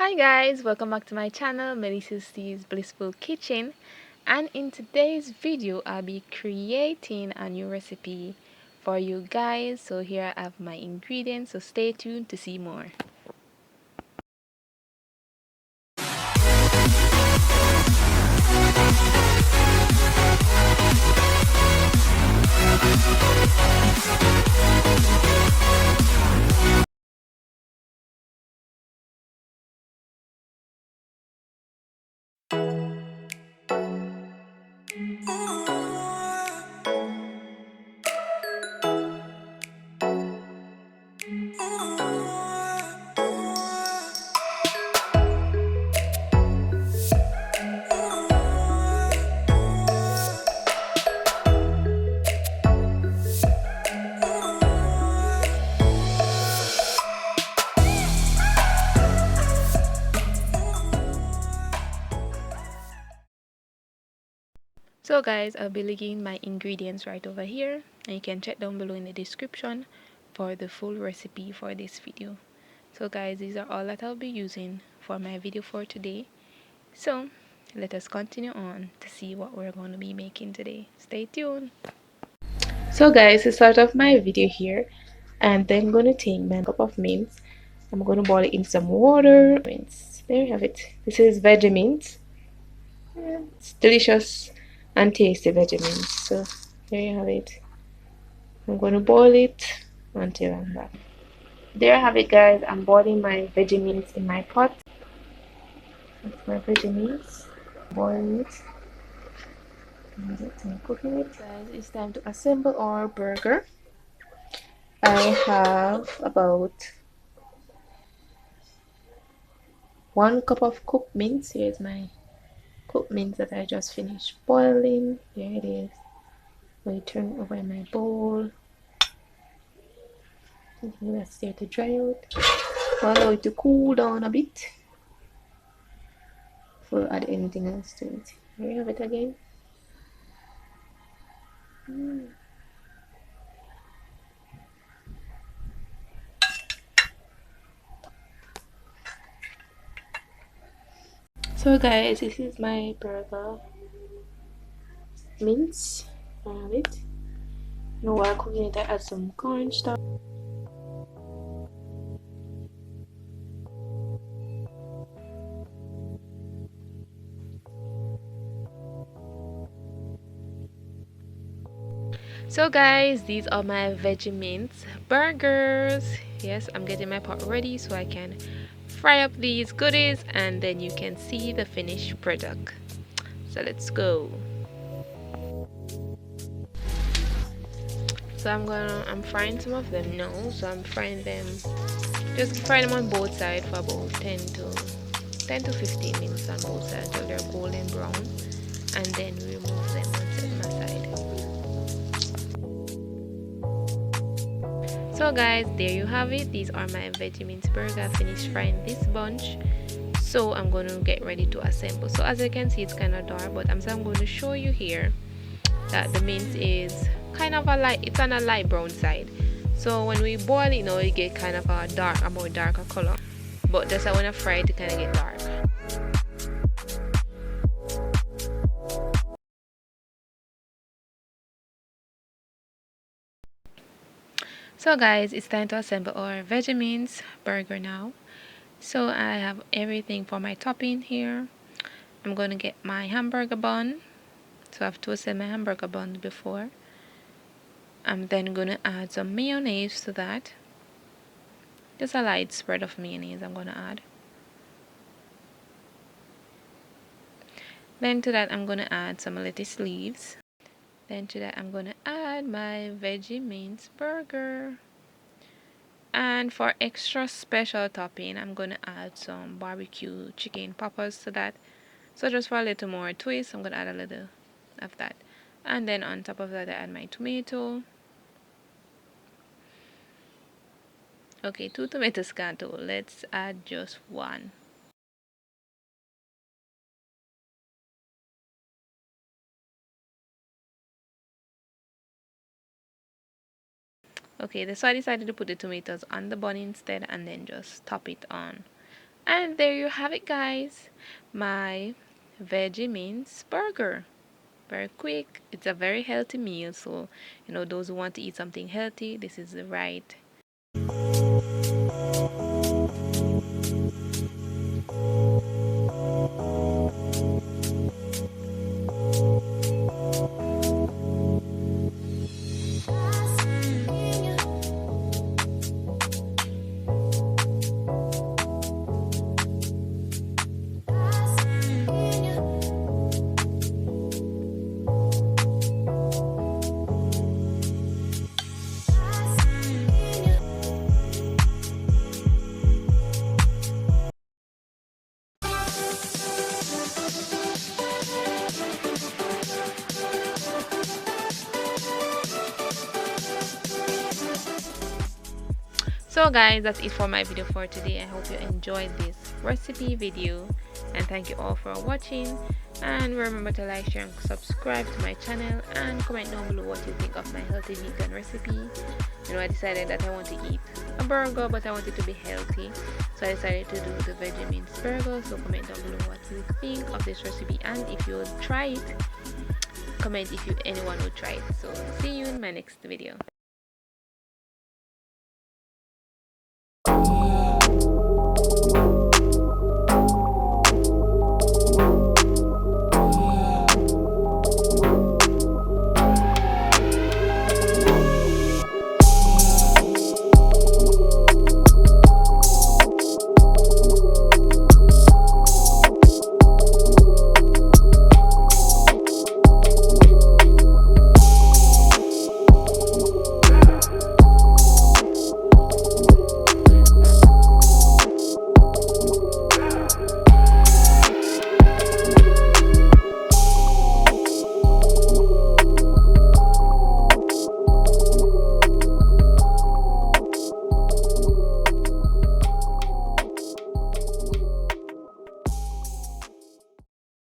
Hi guys, welcome back to my channel, Melissa's Blissful Kitchen, and in today's video I'll be creating a new recipe for you guys. So here I have my ingredients, so stay tuned to see more. So guys, I'll be linking my ingredients right over here, and you can check down below in the description for the full recipe for this video. So guys, these are all that I'll be using for my video for today. So let us continue on to see what we're going to be making today. Stay tuned. So guys, to start off my video here, and then I'm going to take my cup of mince. I'm going to boil it in some water. Mince. There you have it. This is veggie mince. It's delicious and tasty veggie mince. So there you have it. I'm going to boil it until I'm back. There I have it guys. I'm boiling my veggie mince in my pot. That's my veggie mince. Boiling it. And cooking it. Guys, it's time to assemble our burger. I have about 1 cup of cooked mince. Here's my cooked mince that I just finished boiling. There it is. I turn it over in my bowl. That's there to dry out. Allow it to cool down a bit before I add anything else to it. There you have it again. So guys, this is my burger mince. I have it. Now while cooking it, I add some cornstarch. So guys, these are my veggie mince burgers. Yes, I'm getting my pot ready so I can fry up these goodies and then you can see the finished product. So let's go. So I'm frying some of them now. So I'm frying them, just fry them on both sides for about 10 to 15 minutes on both sides until they're golden brown, and then we remove them and set them aside. So guys, there you have it. These are my veggie mince burger. I finished frying this bunch, so I'm going to get ready to assemble. So as you can see, it's kind of dark, but I'm going to show you here that the mince is kind of it's on a light brown side. So when we boil it now, you get kind of a more darker color, but that's when I fry it to kind of get dark. So guys, it's time to assemble our veggie mince burger now. So I have everything for my topping here. I'm going to get my hamburger bun. So I've toasted my hamburger bun before. I'm then going to add some mayonnaise to that. Just a light spread of mayonnaise I'm going to add. Then to that I'm going to add some lettuce leaves. Then to that I'm going to add my veggie mince burger. And for extra special topping, I'm going to add some barbecue chicken poppers to that. So just for a little more twist, I'm going to add a little of that. And then on top of that, I add my tomato. Okay, 2 tomatoes can't do. Let's add just 1. Okay, so I decided to put the tomatoes on the bun instead and then just top it on And there you have it, guys, my veggie mince burger. Very quick. It's a very healthy meal, so those who want to eat something healthy, this is the right. So guys, that's it for my video for today. I hope you enjoyed this recipe video, and thank you all for watching. And remember to like, share, and subscribe to my channel, and comment down below what you think of my healthy vegan recipe. I decided that I want to eat a burger, but I want it to be healthy, so I decided to do the veggie mince burger. So comment down below what you think of this recipe, and if you would try it, comment if anyone would try it. So see you in my next video.